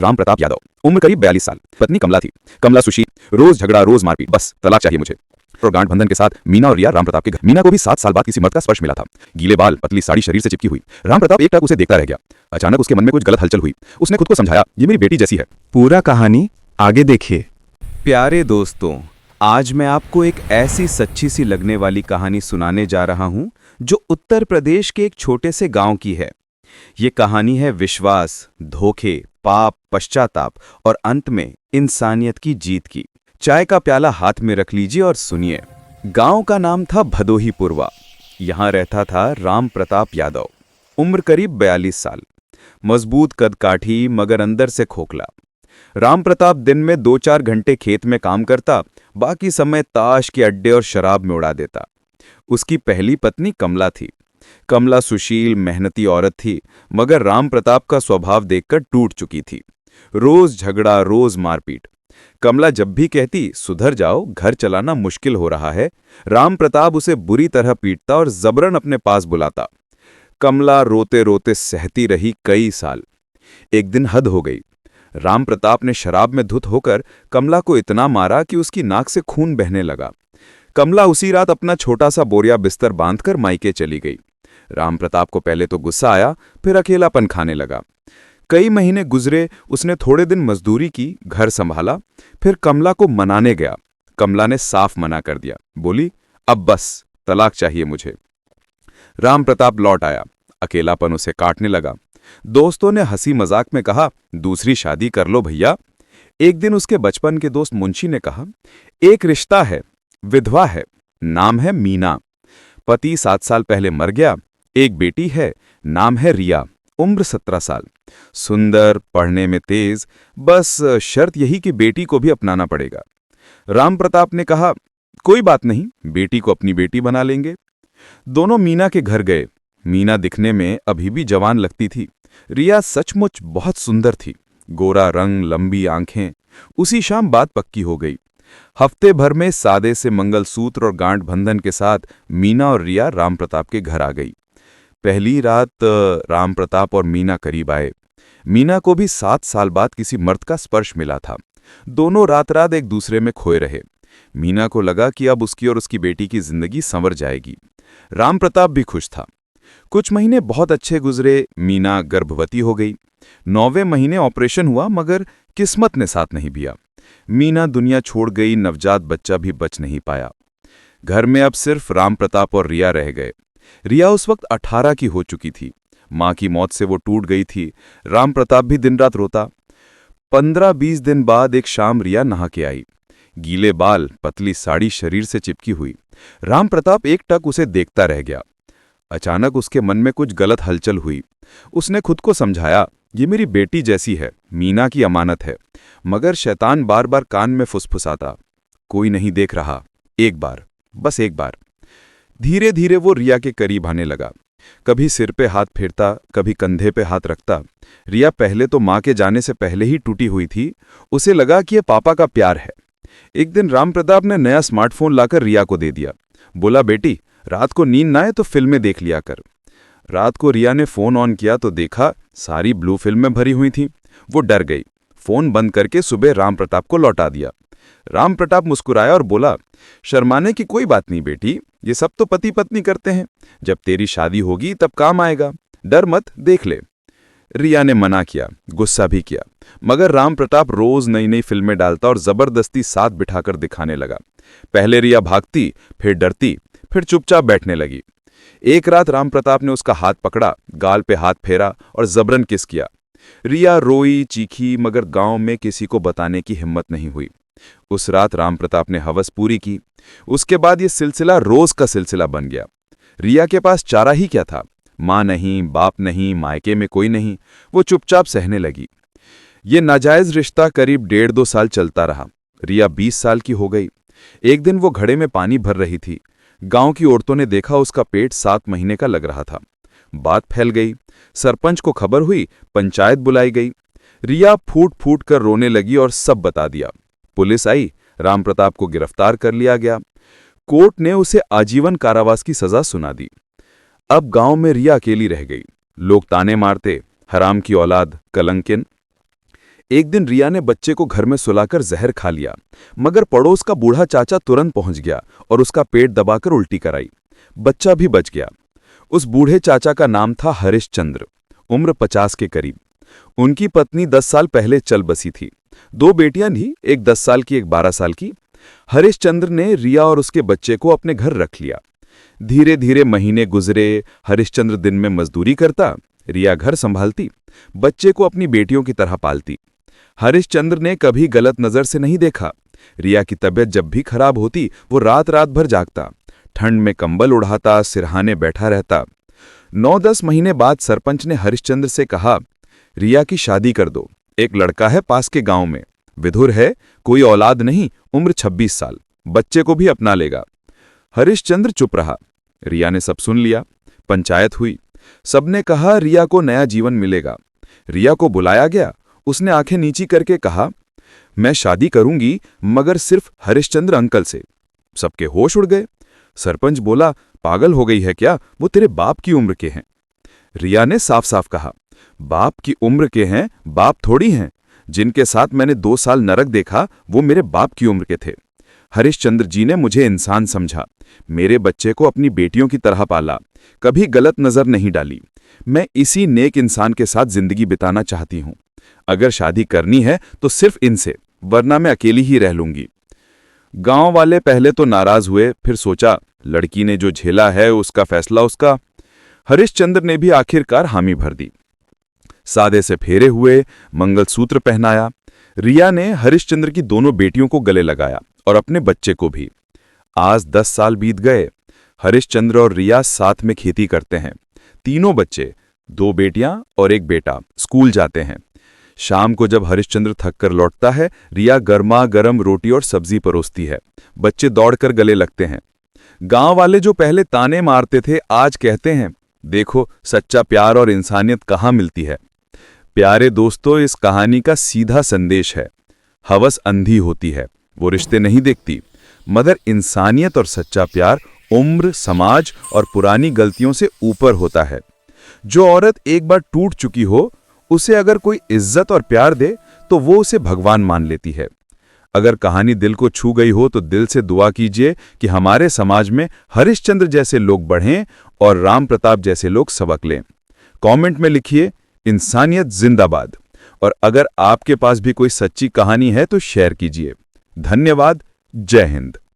राम प्रताप यादव, उम्र करीब 42 साल, पत्नी कमला थी। कमला सुशील, रोज झगड़ा रोज मारपीट, बस तलाक चाहिए मुझे। और गांठ बंधन के साथ मीना और रिया राम प्रताप के घर। मीना को भी 7 साल बाद किसी मर्द का स्पर्श मिला था। गीले बाल, पतली साड़ी शरीर से चिपकी हुई। राम प्रताप एकटक उसे देखता रह गया। अचानक उसके मन में कुछ गलत हलचल हुई। उसने खुद को समझाया, ये मेरी बेटी जैसी है। पूरा कहानी आगे देखिए। प्यारे दोस्तों, आज मैं आपको एक ऐसी सच्ची सी लगने वाली कहानी सुनाने जा रहा हूं जो उत्तर प्रदेश के एक छोटे से गांव की है। ये कहानी है विश्वास, धोखे, पाप, पश्चाताप और अंत में इंसानियत की जीत की। चाय का प्याला हाथ में रख लीजिए और सुनिए। गांव का नाम था भदोही पूर्वा। यहां रहता था राम प्रताप यादव। उम्र करीब 42 साल। मजबूत कदकाठी मगर अंदर से खोखला। राम प्रताप दिन में 2-4 घंटे खेत में काम करता, बाकी समय ताश के अड्डे और शराब में उड़ा देता। उसकी पहली पत्नी कमला थी। कमला सुशील, मेहनती औरत थी, मगर राम प्रताप का स्वभाव देखकर टूट चुकी थी। रोज झगड़ा, रोज मारपीट। कमला जब भी कहती सुधर जाओ, घर चलाना मुश्किल हो रहा है, राम प्रताप उसे बुरी तरह पीटता और जबरन अपने पास बुलाता। कमला रोते रोते सहती रही कई साल। एक दिन हद हो गई। राम प्रताप ने शराब में धुत होकर कमला को इतना मारा कि उसकी नाक से खून बहने लगा। कमला उसी रात अपना छोटा सा बोरिया बिस्तर बांधकर मायके चली गई। राम प्रताप को पहले तो गुस्सा आया, फिर अकेलापन खाने लगा। कई महीने गुजरे, उसने थोड़े दिन मजदूरी की, घर संभाला, फिर कमला को मनाने गया। कमला ने साफ मना कर दिया, बोली अब बस, तलाक चाहिए मुझे। राम प्रताप लौट आया। अकेलापन उसे काटने लगा। दोस्तों ने हंसी मजाक में कहा, दूसरी शादी कर लो भैया। एक दिन उसके बचपन के दोस्त मुंशी ने कहा, एक रिश्ता है, विधवा है, नाम है मीना। पति 7 साल पहले मर गया। एक बेटी है, नाम है रिया, उम्र 17 साल। सुंदर, पढ़ने में तेज, बस शर्त यही कि बेटी को भी अपनाना पड़ेगा। राम प्रताप ने कहा, कोई बात नहीं, बेटी को अपनी बेटी बना लेंगे। दोनों मीना के घर गए। मीना दिखने में अभी भी जवान लगती थी। रिया सचमुच बहुत सुंदर थी, गोरा रंग, लंबी आंखें। उसी शाम बात पक्की हो गई। हफ्ते भर में सादे से मंगलसूत्र और गांठ बंधन के साथ मीना और रिया राम प्रताप के घर आ गई। पहली रात राम प्रताप और मीना करीब आए। मीना को भी 7 साल बाद किसी मर्द का स्पर्श मिला था। दोनों रात रात एक दूसरे में खोए रहे। मीना को लगा कि अब उसकी और उसकी बेटी की जिंदगी संवर जाएगी। राम प्रताप भी खुश था। कुछ महीने बहुत अच्छे गुजरे। मीना गर्भवती हो गई। 9वें महीने ऑपरेशन हुआ, मगर किस्मत ने साथ नहीं दिया। मीना दुनिया छोड़ गई। नवजात बच्चा भी बच नहीं पाया। घर में अब सिर्फ राम प्रताप और रिया रह गए। रिया उस वक्त 18 की हो चुकी थी। मां की मौत से वो टूट गई थी। राम प्रताप भी दिन रात रोता। 15-20 दिन बाद एक शाम रिया नहा के आई। गीले बाल, पतली साड़ी शरीर से चिपकी हुई। राम प्रताप एकटक उसे देखता रह गया। अचानक उसके मन में कुछ गलत हलचल हुई। उसने खुद को समझाया, ये मेरी बेटी जैसी है, मीना की अमानत है। मगर शैतान बार बार कान में फुसफुसाता, कोई नहीं देख रहा, एक बार, बस एक बार। धीरे धीरे वो रिया के करीब आने लगा। कभी सिर पे हाथ फेरता, कभी कंधे पे हाथ रखता। रिया पहले तो मां के जाने से पहले ही टूटी हुई थी। उसे लगा कि ये पापा का प्यार है। एक दिन राम प्रताप ने नया स्मार्टफोन लाकर रिया को दे दिया। बोला, बेटी रात को नींद ना आए तो फिल्में देख लिया कर। रात को रिया ने फोन ऑन किया तो देखा सारी ब्लू फिल्में भरी हुई थीं। वो डर गई। फोन बंद करके सुबह राम प्रताप को लौटा दिया। राम प्रताप मुस्कुराया और बोला, शर्माने की कोई बात नहीं बेटी, ये सब तो पति पत्नी करते हैं। जब तेरी शादी होगी तब काम आएगा, डर मत, देख ले। रिया ने मना किया, गुस्सा भी किया, मगर राम प्रताप रोज नई नई फिल्में डालता और जबरदस्ती साथ बिठाकर दिखाने लगा। पहले रिया भागती, फिर डरती, फिर चुपचाप बैठने लगी। एक रात राम प्रताप ने उसका हाथ पकड़ा, गाल पे हाथ फेरा और जबरन किस किया। रिया रोई, चीखी, मगर गांव में किसी को बताने की हिम्मत नहीं हुई। उस रात राम प्रताप ने हवस पूरी की। उसके बाद ये सिलसिला रोज का सिलसिला बन गया। रिया के पास चारा ही क्या था, मां नहीं, बाप नहीं, मायके में कोई नहीं। वो चुपचाप सहने लगी। ये नाजायज रिश्ता करीब 1.5-2 साल चलता रहा। रिया 20 साल की हो गई। एक दिन वो घड़े में पानी भर रही थी। गांव की औरतों ने देखा उसका पेट 7 महीने का लग रहा था। बात फैल गई। सरपंच को खबर हुई, पंचायत बुलाई गई। रिया फूट फूट कर रोने लगी और सब बता दिया। पुलिस आई, राम प्रताप को गिरफ्तार कर लिया गया। कोर्ट ने उसे आजीवन कारावास की सजा सुना दी। अब गांव में रिया अकेली रह गई। लोग ताने मारते, हराम की औलाद, कलंकिन। एक दिन रिया ने बच्चे को घर में सुलाकर जहर खा लिया, मगर पड़ोस का बूढ़ा चाचा तुरंत पहुंच गया और उसका पेट दबाकर उल्टी कराई। बच्चा भी बच गया। उस बूढ़े चाचा का नाम था हरिश्चंद्र, उम्र 50 के करीब। उनकी पत्नी 10 साल पहले चल बसी थी। 2 बेटियां थीं, एक 10 साल की, एक 12 साल की। हरिश्चंद्र ने रिया और उसके बच्चे को अपने घर रख लिया। धीरे धीरे महीने गुजरे। हरिश्चंद्र दिन में मजदूरी करता, रिया घर संभालती, बच्चे को अपनी बेटियों की तरह पालती। हरिश्चंद्र ने कभी गलत नजर से नहीं देखा। रिया की तबीयत जब भी खराब होती, वो रात रात भर जागता, ठंड में कंबल उड़ाता, सिरहाने बैठा रहता। 9-10 महीने बाद सरपंच ने हरिश्चंद्र से कहा, रिया की शादी कर दो। एक लड़का है पास के गांव में, विधुर है, कोई औलाद नहीं, उम्र 26 साल, बच्चे को भी अपना लेगा। हरिश्चंद्र चुप रहा। रिया ने सब सुन लिया। पंचायत हुई। सबने कहा रिया को नया जीवन मिलेगा। रिया को बुलाया गया। उसने आंखें नीची करके कहा, मैं शादी करूंगी, मगर सिर्फ हरिश्चंद्र अंकल से। सबके होश उड़ गए। सरपंच बोला, पागल हो गई है क्या? वो तेरे बाप की उम्र के हैं। रिया ने साफ साफ कहा, बाप की उम्र के हैं, बाप थोड़ी हैं। जिनके साथ मैंने 2 साल नरक देखा, वो मेरे बाप की उम्र के थे। हरिश्चंद्र जी ने मुझे इंसान समझा, मेरे बच्चे को अपनी बेटियों की तरह पाला, कभी गलत नजर नहीं डाली। मैं इसी नेक इंसान के साथ जिंदगी बिताना चाहती हूं। अगर शादी करनी है तो सिर्फ इनसे, वरना मैं अकेली ही रह लूंगी। गांव वाले पहले तो नाराज हुए, फिर सोचा लड़की ने जो झेला है उसका फैसला उसका। हरिश्चंद्र ने भी आखिरकार हामी भर दी। सादे से फेरे हुए, मंगलसूत्र पहनाया। रिया ने हरिश्चंद्र की दोनों बेटियों को गले लगाया और अपने बच्चे को भी। आज 10 साल बीत गए। हरिश्चंद्र और रिया साथ में खेती करते हैं। तीनों बच्चे, 2 बेटियां और एक बेटा, स्कूल जाते हैं। शाम को जब हरिश्चंद्र थक कर लौटता है, रिया गर्मा गर्म रोटी और सब्जी परोसती है। बच्चे दौड़कर गले लगते हैं। गांव वाले जो पहले ताने मारते थे, आज कहते हैं, देखो सच्चा प्यार और इंसानियत कहाँ मिलती है। प्यारे दोस्तों, इस कहानी का सीधा संदेश है, हवस अंधी होती है, वो रिश्ते नहीं देखती, मगर इंसानियत और सच्चा प्यार उम्र, समाज और पुरानी गलतियों से ऊपर होता है। जो औरत एक बार टूट चुकी हो, उसे अगर कोई इज्जत और प्यार दे तो वो उसे भगवान मान लेती है। अगर कहानी दिल को छू गई हो तो दिल से दुआ कीजिए कि हमारे समाज में हरिश्चंद्र जैसे लोग बढ़ें और राम प्रताप जैसे लोग सबक लें। कमेंट में लिखिए, इंसानियत जिंदाबाद। और अगर आपके पास भी कोई सच्ची कहानी है तो शेयर कीजिए। धन्यवाद। जय हिंद।